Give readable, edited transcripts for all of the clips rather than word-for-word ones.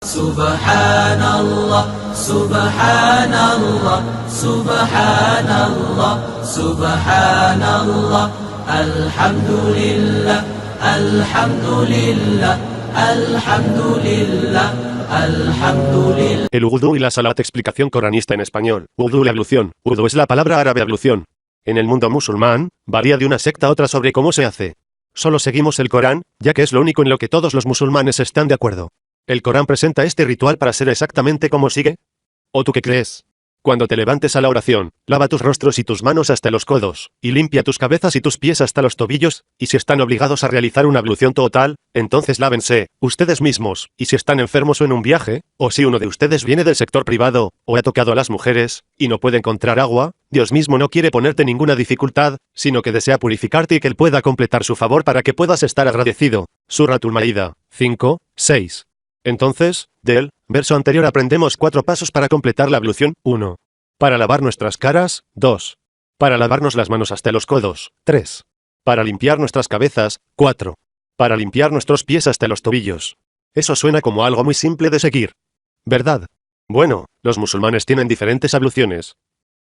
Subhanallah, Subhanallah, Subhanallah, Subhanallah, Alhamdulillah, Alhamdulillah, Alhamdulillah, Alhamdulillah. El Wuduu la Salaat Explicación Coranista en español. Wuduu la ablución. Wuduu es la palabra árabe ablución. En el mundo musulmán, varía de una secta a otra sobre cómo se hace. Solo seguimos el Corán, ya que es lo único en lo que todos los musulmanes están de acuerdo. ¿El Corán presenta este ritual para ser exactamente como sigue? ¿O tú qué crees? Cuando te levantes a la oración, lava tus rostros y tus manos hasta los codos, y limpia tus cabezas y tus pies hasta los tobillos, y si están obligados a realizar una ablución total, entonces lávense, ustedes mismos, y si están enfermos o en un viaje, o si uno de ustedes viene del sector privado, o ha tocado a las mujeres, y no puede encontrar agua, Dios mismo no quiere ponerte ninguna dificultad, sino que desea purificarte y que Él pueda completar su favor para que puedas estar agradecido. Suratul Maa'idah 5, 6. Entonces, del verso anterior aprendemos 4 pasos para completar la ablución. 1. Para lavar nuestras caras. 2. Para lavarnos las manos hasta los codos. 3. Para limpiar nuestras cabezas. 4. Para limpiar nuestros pies hasta los tobillos. Eso suena como algo muy simple de seguir, ¿verdad? Bueno, los musulmanes tienen diferentes abluciones,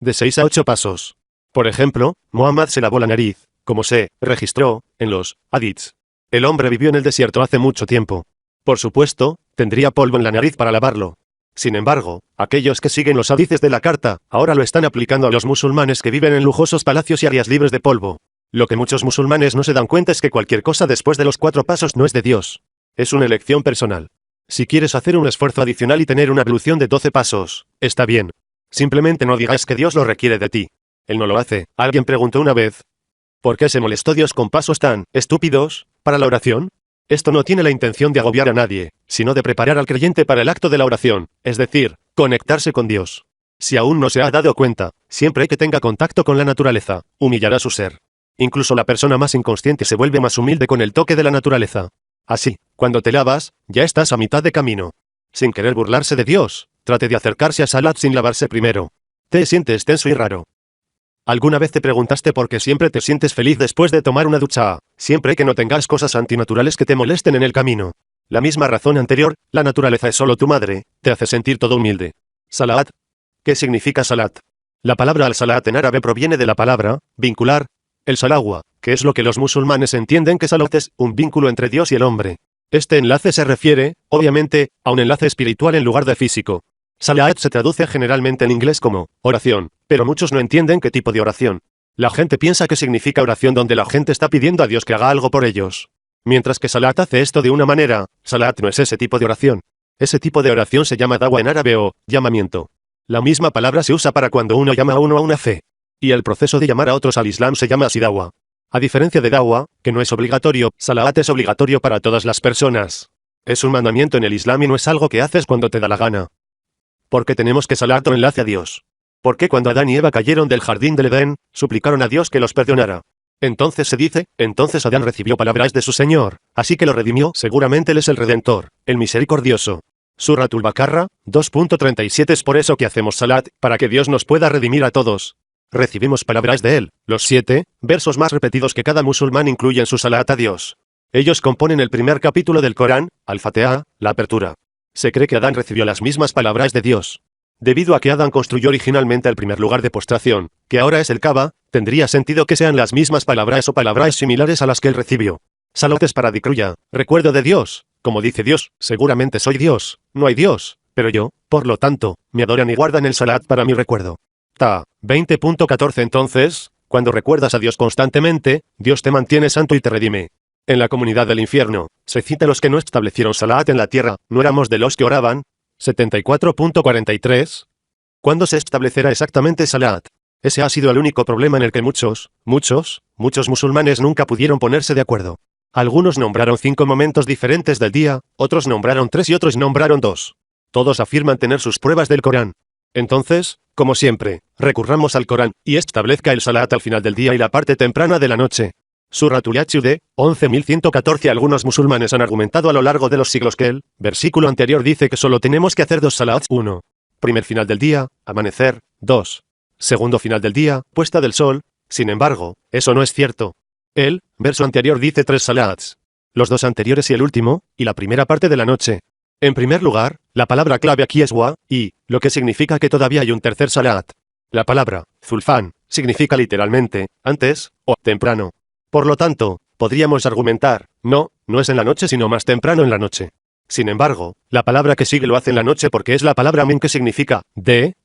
de 6 a 8 pasos. Por ejemplo, Muhammad se lavó la nariz, como se registró en los hadiths. El hombre vivió en el desierto hace mucho tiempo. Por supuesto, tendría polvo en la nariz para lavarlo. Sin embargo, aquellos que siguen los hadices de la carta, ahora lo están aplicando a los musulmanes que viven en lujosos palacios y áreas libres de polvo. Lo que muchos musulmanes no se dan cuenta es que cualquier cosa después de los 4 pasos no es de Dios. Es una elección personal. Si quieres hacer un esfuerzo adicional y tener una ablución de 12 pasos, está bien. Simplemente no digas que Dios lo requiere de ti. Él no lo hace. Alguien preguntó una vez, ¿por qué se molestó Dios con pasos tan estúpidos para la oración? Esto no tiene la intención de agobiar a nadie, sino de preparar al creyente para el acto de la oración, es decir, conectarse con Dios. Si aún no se ha dado cuenta, siempre que tenga contacto con la naturaleza, humillará su ser. Incluso la persona más inconsciente se vuelve más humilde con el toque de la naturaleza. Así, cuando te lavas, ya estás a mitad de camino. Sin querer burlarse de Dios, trate de acercarse a Salat sin lavarse primero. Te sientes tenso y raro. ¿Alguna vez te preguntaste por qué siempre te sientes feliz después de tomar una ducha, siempre que no tengas cosas antinaturales que te molesten en el camino? La misma razón anterior, la naturaleza es solo tu madre, te hace sentir todo humilde. Salaat. ¿Qué significa salat? La palabra al-salat en árabe proviene de la palabra vincular, el salagua, que es lo que los musulmanes entienden que salat es un vínculo entre Dios y el hombre. Este enlace se refiere, obviamente, a un enlace espiritual en lugar de físico. Salaat se traduce generalmente en inglés como oración, pero muchos no entienden qué tipo de oración. La gente piensa que significa oración donde la gente está pidiendo a Dios que haga algo por ellos. Mientras que Salat hace esto de una manera, Salat no es ese tipo de oración. Ese tipo de oración se llama dawa en árabe o llamamiento. La misma palabra se usa para cuando uno llama a uno a una fe. Y el proceso de llamar a otros al Islam se llama así dawa. A diferencia de dawa, que no es obligatorio, Salat es obligatorio para todas las personas. Es un mandamiento en el Islam y no es algo que haces cuando te da la gana. ¿Por qué tenemos que Salat o enlace a Dios? ¿Por qué cuando Adán y Eva cayeron del jardín del Edén, suplicaron a Dios que los perdonara? Entonces se dice, entonces Adán recibió palabras de su Señor, así que lo redimió, seguramente Él es el Redentor, el Misericordioso. Suratul Baqarah 2.37. Es por eso que hacemos Salat, para que Dios nos pueda redimir a todos. Recibimos palabras de Él, los 7 versos más repetidos que cada musulmán incluye en su Salat a Dios. Ellos componen el primer capítulo del Corán, Al-Fatiha, la apertura. Se cree que Adán recibió las mismas palabras de Dios. Debido a que Adán construyó originalmente el primer lugar de postración, que ahora es el Kaaba, tendría sentido que sean las mismas palabras o palabras similares a las que él recibió. Salat es para dikruya, recuerdo de Dios. Como dice Dios, seguramente soy Dios, no hay Dios, pero yo, por lo tanto, me adoran y guardan el Salat para mi recuerdo. Ta 20.14. Entonces, cuando recuerdas a Dios constantemente, Dios te mantiene santo y te redime. En la comunidad del infierno, se cita a los que no establecieron Salat en la tierra, no éramos de los que oraban. 74.43. ¿Cuándo se establecerá exactamente Salat? Ese ha sido el único problema en el que muchos musulmanes nunca pudieron ponerse de acuerdo. Algunos nombraron 5 momentos diferentes del día, otros nombraron 3 y otros nombraron 2. Todos afirman tener sus pruebas del Corán. Entonces, como siempre, recurramos al Corán, y establezca el Salat al final del día y la parte temprana de la noche. Suratul Hud 11.114. Algunos musulmanes han argumentado a lo largo de los siglos que el versículo anterior dice que solo tenemos que hacer 2 salats. 1. Primer final del día, amanecer. 2. Segundo final del día, puesta del sol. Sin embargo, eso no es cierto. El verso anterior dice 3 salats. Los 2 anteriores y el último, y la primera parte de la noche. En primer lugar, la palabra clave aquí es wa, y, lo que significa que todavía hay un tercer salaat. La palabra, zulfán, significa literalmente, antes, o temprano. Por lo tanto, podríamos argumentar, no es en la noche sino más temprano en la noche. Sin embargo, la palabra que sigue lo hace en la noche porque es la palabra min que significa de,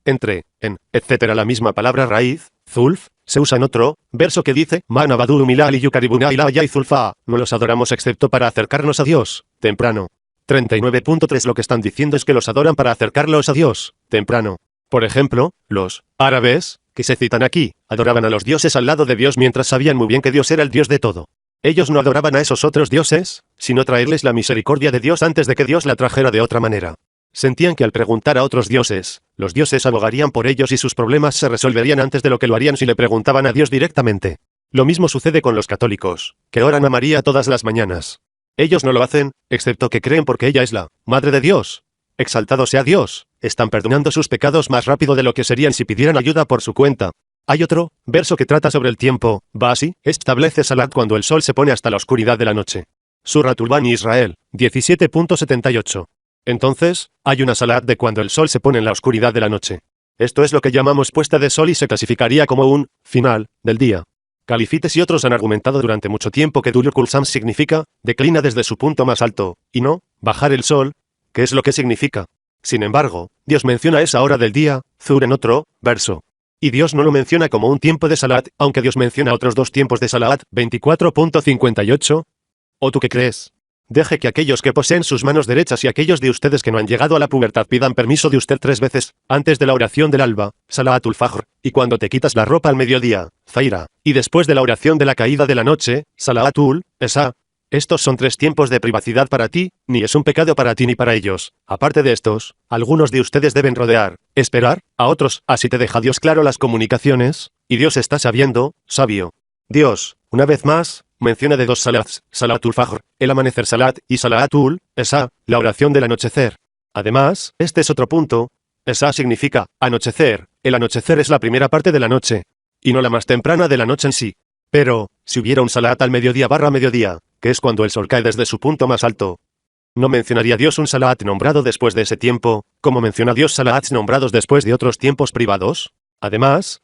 entre, en, etc. La misma palabra raíz, zulf, se usa en otro verso que dice, mana baduru milali yukaribuna ilaya y zulfa, no los adoramos excepto para acercarnos a Dios, temprano. 39.3 Lo que están diciendo es que los adoran para acercarlos a Dios, temprano. Por ejemplo, los árabes, que se citan aquí, adoraban a los dioses al lado de Dios mientras sabían muy bien que Dios era el Dios de todo. Ellos no adoraban a esos otros dioses, sino traerles la misericordia de Dios antes de que Dios la trajera de otra manera. Sentían que al preguntar a otros dioses, los dioses abogarían por ellos y sus problemas se resolverían antes de lo que lo harían si le preguntaban a Dios directamente. Lo mismo sucede con los católicos, que oran a María todas las mañanas. Ellos no lo hacen, excepto que creen porque ella es la Madre de Dios. Exaltado sea Dios, están perdonando sus pecados más rápido de lo que serían si pidieran ayuda por su cuenta. Hay otro verso que trata sobre el tiempo, va así, establece Salat cuando el sol se pone hasta la oscuridad de la noche. Suratul Bani Israel, 17.78. Entonces, hay una Salat de cuando el sol se pone en la oscuridad de la noche. Esto es lo que llamamos puesta de sol y se clasificaría como un final del día. Califites y otros han argumentado durante mucho tiempo que Dulul Sam significa declina desde su punto más alto, y no bajar el sol, que es lo que significa. Sin embargo, Dios menciona esa hora del día, Zur en otro verso. Y Dios no lo menciona como un tiempo de Salat, aunque Dios menciona otros dos tiempos de Salat, 24.58. ¿O tú qué crees? Deje que aquellos que poseen sus manos derechas y aquellos de ustedes que no han llegado a la pubertad pidan permiso de usted 3 veces, antes de la oración del alba, Salatul Fajr, y cuando te quitas la ropa al mediodía, Zaira, y después de la oración de la caída de la noche, Salatul Esa. Estos son 3 tiempos de privacidad para ti, ni es un pecado para ti ni para ellos. Aparte de estos, algunos de ustedes deben rodear, esperar, a otros, así te deja Dios claro las comunicaciones, y Dios está sabio. Dios, una vez más, menciona de 2 salats, Salatul Fajr, el amanecer salat, y Salatul Esa, la oración del anochecer. Además, este es otro punto, Esa significa anochecer, el anochecer es la primera parte de la noche, y no la más temprana de la noche en sí. Pero, si hubiera un salat al mediodía, que es cuando el sol cae desde su punto más alto, ¿no mencionaría Dios un salat nombrado después de ese tiempo, como menciona Dios salats nombrados después de otros tiempos privados? Además,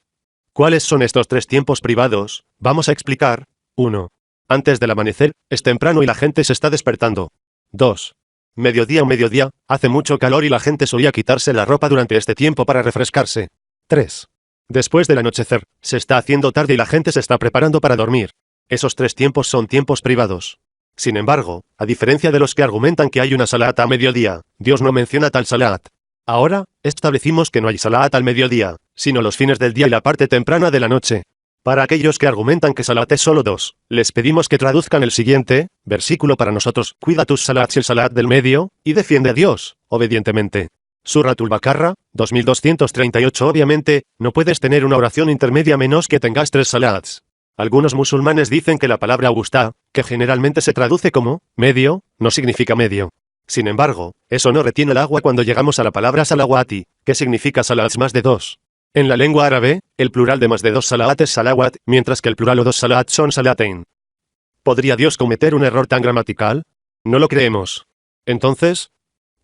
¿cuáles son estos 3 tiempos privados? Vamos a explicar. 1. Antes del amanecer, es temprano y la gente se está despertando. 2. Mediodía, hace mucho calor y la gente solía quitarse la ropa durante este tiempo para refrescarse. 3. Después del anochecer, se está haciendo tarde y la gente se está preparando para dormir. Esos 3 tiempos son tiempos privados. Sin embargo, a diferencia de los que argumentan que hay una salat a mediodía, Dios no menciona tal salat. Ahora, establecimos que no hay salat al mediodía, sino los fines del día y la parte temprana de la noche. Para aquellos que argumentan que salat es solo 2, les pedimos que traduzcan el siguiente versículo para nosotros. Cuida tus salats y el salat del medio, y defiende a Dios, obedientemente. Suratul Baqarra, 2238. Obviamente, no puedes tener una oración intermedia menos que tengas 3 salats. Algunos musulmanes dicen que la palabra wusta, que generalmente se traduce como medio, no significa medio. Sin embargo, eso no retiene el agua cuando llegamos a la palabra salawati, que significa salats más de 2. En la lengua árabe, el plural de más de 2 salat es salawat, mientras que el plural o 2 salat son salatain. ¿Podría Dios cometer un error tan gramatical? No lo creemos. Entonces,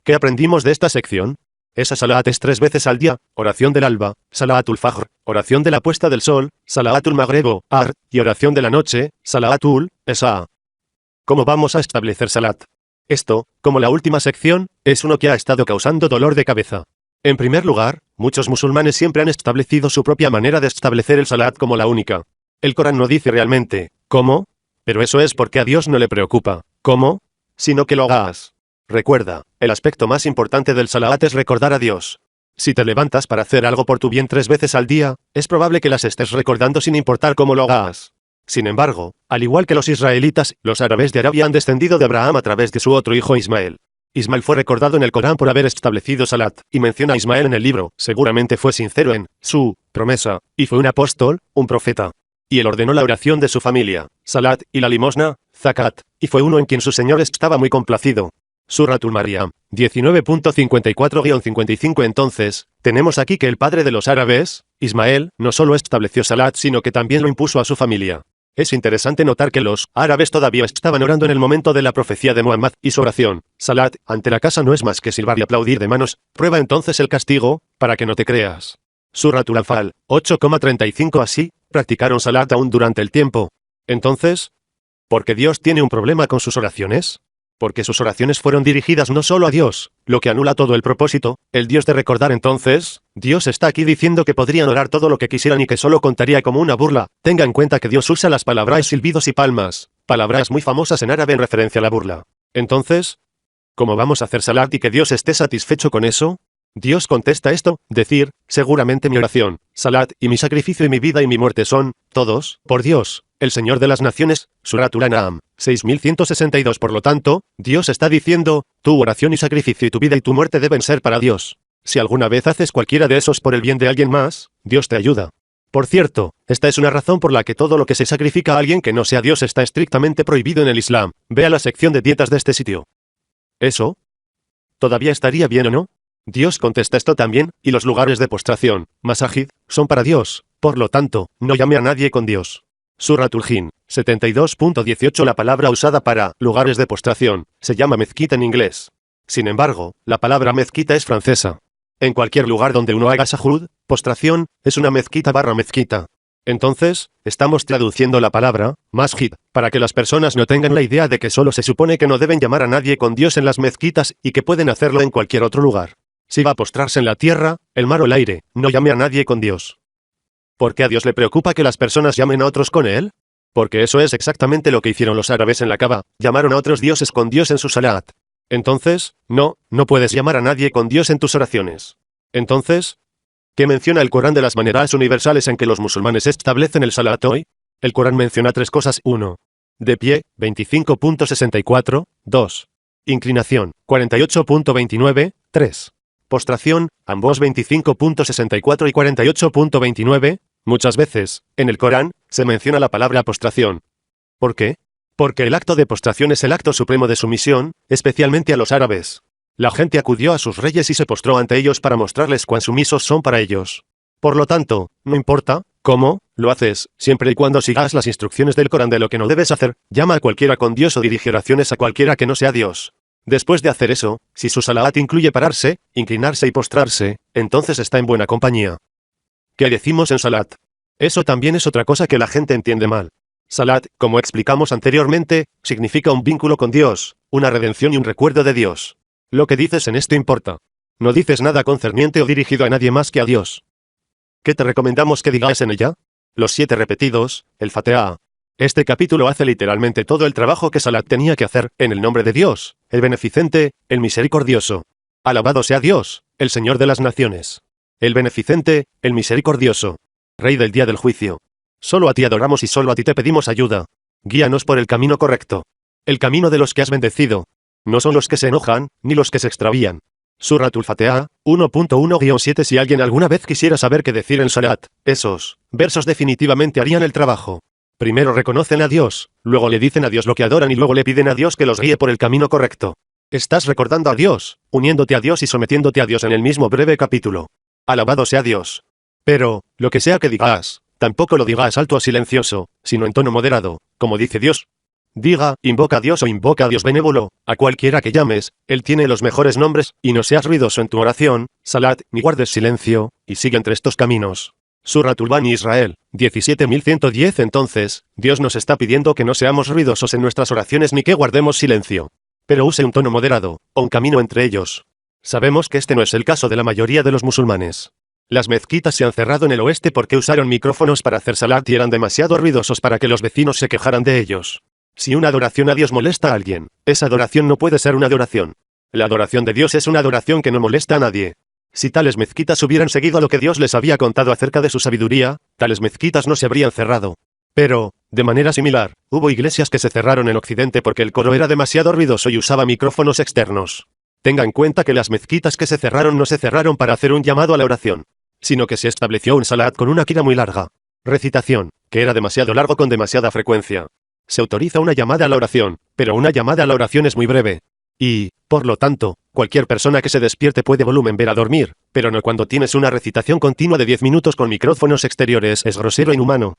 ¿qué aprendimos de esta sección? Esa salat es 3 veces al día, oración del alba, Salatul Fajr, oración de la puesta del sol, Salatul Maghrebo, Ar, y oración de la noche, Salatul Esa. ¿Cómo vamos a establecer salat? Esto, como la última sección, es uno que ha estado causando dolor de cabeza. En primer lugar, muchos musulmanes siempre han establecido su propia manera de establecer el salat como la única. El Corán no dice realmente, ¿cómo? Pero eso es porque a Dios no le preocupa, ¿cómo? Sino que lo hagas. Recuerda, el aspecto más importante del salat es recordar a Dios. Si te levantas para hacer algo por tu bien 3 veces al día, es probable que las estés recordando sin importar cómo lo hagas. Sin embargo, al igual que los israelitas, los árabes de Arabia han descendido de Abraham a través de su otro hijo Ismael. Ismael fue recordado en el Corán por haber establecido salat, y menciona a Ismael en el libro, seguramente fue sincero en su promesa, y fue un apóstol, un profeta. Y él ordenó la oración de su familia, salat, y la limosna, zakat, y fue uno en quien su Señor estaba muy complacido. Suratul Maryam, 19.54-55. Entonces, tenemos aquí que el padre de los árabes, Ismael, no solo estableció salat sino que también lo impuso a su familia. Es interesante notar que los árabes todavía estaban orando en el momento de la profecía de Muhammad y su oración, Salaat, ante la casa no es más que silbar y aplaudir de manos, prueba entonces el castigo, para que no te creas. Suratul Anfal, 8,35 Así, practicaron Salaat aún durante el tiempo. Entonces, ¿por qué Dios tiene un problema con sus oraciones? Porque sus oraciones fueron dirigidas no solo a Dios, lo que anula todo el propósito, el Dios de recordar entonces, Dios está aquí diciendo que podrían orar todo lo que quisieran y que solo contaría como una burla. Tenga en cuenta que Dios usa las palabras silbidos y palmas, palabras muy famosas en árabe en referencia a la burla. Entonces, ¿cómo vamos a hacer Salaat y que Dios esté satisfecho con eso? Dios contesta esto, decir, seguramente mi oración, Salaat, y mi sacrificio y mi vida y mi muerte son, todos, por Dios, el Señor de las Naciones, Suratul An'am, 6162. Por lo tanto, Dios está diciendo, tu oración y sacrificio y tu vida y tu muerte deben ser para Dios. Si alguna vez haces cualquiera de esos por el bien de alguien más, Dios te ayuda. Por cierto, esta es una razón por la que todo lo que se sacrifica a alguien que no sea Dios está estrictamente prohibido en el Islam. Vea la sección de dietas de este sitio. ¿Eso? ¿Todavía estaría bien o no? Dios contesta esto también, y los lugares de postración, masajid, son para Dios, por lo tanto, no llame a nadie con Dios. Suratul Jin, 72.18 La palabra usada para lugares de postración, se llama mezquita en inglés. Sin embargo, la palabra mezquita es francesa. En cualquier lugar donde uno haga sahud, postración, es una mezquita barra mezquita. Entonces, estamos traduciendo la palabra, masjid, para que las personas no tengan la idea de que solo se supone que no deben llamar a nadie con Dios en las mezquitas y que pueden hacerlo en cualquier otro lugar. Si va a postrarse en la tierra, el mar o el aire, no llame a nadie con Dios. ¿Por qué a Dios le preocupa que las personas llamen a otros con él? Porque eso es exactamente lo que hicieron los árabes en la Kaaba, llamaron a otros dioses con Dios en su Salaat. Entonces, no puedes llamar a nadie con Dios en tus oraciones. Entonces, ¿qué menciona el Corán de las maneras universales en que los musulmanes establecen el Salaat hoy? El Corán menciona 3 cosas. 1. De pie, 25.64, 2. Inclinación, 48.29, 3. Postración, ambos 25.64 y 48.29, muchas veces, en el Corán, se menciona la palabra postración. ¿Por qué? Porque el acto de postración es el acto supremo de sumisión, especialmente a los árabes. La gente acudió a sus reyes y se postró ante ellos para mostrarles cuán sumisos son para ellos. Por lo tanto, no importa cómo lo haces, siempre y cuando sigas las instrucciones del Corán de lo que no debes hacer, llama a cualquiera con Dios o dirige oraciones a cualquiera que no sea Dios. Después de hacer eso, si su Salaat incluye pararse, inclinarse y postrarse, entonces está en buena compañía. ¿Qué decimos en Salaat? Eso también es otra cosa que la gente entiende mal. Salaat, como explicamos anteriormente, significa un vínculo con Dios, una redención y un recuerdo de Dios. Lo que dices en esto importa. No dices nada concerniente o dirigido a nadie más que a Dios. ¿Qué te recomendamos que digas en ella? Los 7 repetidos, el Fatiha. Este capítulo hace literalmente todo el trabajo que Salaat tenía que hacer, en el nombre de Dios, el beneficente, el misericordioso. Alabado sea Dios, el Señor de las Naciones. El beneficente, el misericordioso. Rey del día del juicio. Solo a ti adoramos y solo a ti te pedimos ayuda. Guíanos por el camino correcto. El camino de los que has bendecido. No son los que se enojan, ni los que se extravían. Suratul Fatiha, 1.1-7 Si alguien alguna vez quisiera saber qué decir en Salaat, esos versos definitivamente harían el trabajo. Primero reconocen a Dios, luego le dicen a Dios lo que adoran y luego le piden a Dios que los guíe por el camino correcto. Estás recordando a Dios, uniéndote a Dios y sometiéndote a Dios en el mismo breve capítulo. Alabado sea Dios. Pero, lo que sea que digas, tampoco lo digas alto o silencioso, sino en tono moderado, como dice Dios. Diga, invoca a Dios o invoca a Dios benévolo, a cualquiera que llames, Él tiene los mejores nombres, y no seas ruidoso en tu oración, Salaat, ni guardes silencio, y sigue entre estos caminos. Suratul Bani Israel, 17.110 Entonces, Dios nos está pidiendo que no seamos ruidosos en nuestras oraciones ni que guardemos silencio. Pero use un tono moderado, o un camino entre ellos. Sabemos que este no es el caso de la mayoría de los musulmanes. Las mezquitas se han cerrado en el oeste porque usaron micrófonos para hacer Salaat y eran demasiado ruidosos para que los vecinos se quejaran de ellos. Si una adoración a Dios molesta a alguien, esa adoración no puede ser una adoración. La adoración de Dios es una adoración que no molesta a nadie. Si tales mezquitas hubieran seguido lo que Dios les había contado acerca de su sabiduría, tales mezquitas no se habrían cerrado. Pero, de manera similar, hubo iglesias que se cerraron en Occidente porque el coro era demasiado ruidoso y usaba micrófonos externos. Tenga en cuenta que las mezquitas que se cerraron no se cerraron para hacer un llamado a la oración, sino que se estableció un Salaat con una qira muy larga. Recitación, que era demasiado largo con demasiada frecuencia. Se autoriza una llamada a la oración, pero una llamada a la oración es muy breve. Y, por lo tanto, cualquier persona que se despierte puede volumen ver a dormir, pero no cuando tienes una recitación continua de 10 minutos con micrófonos exteriores, es grosero e inhumano.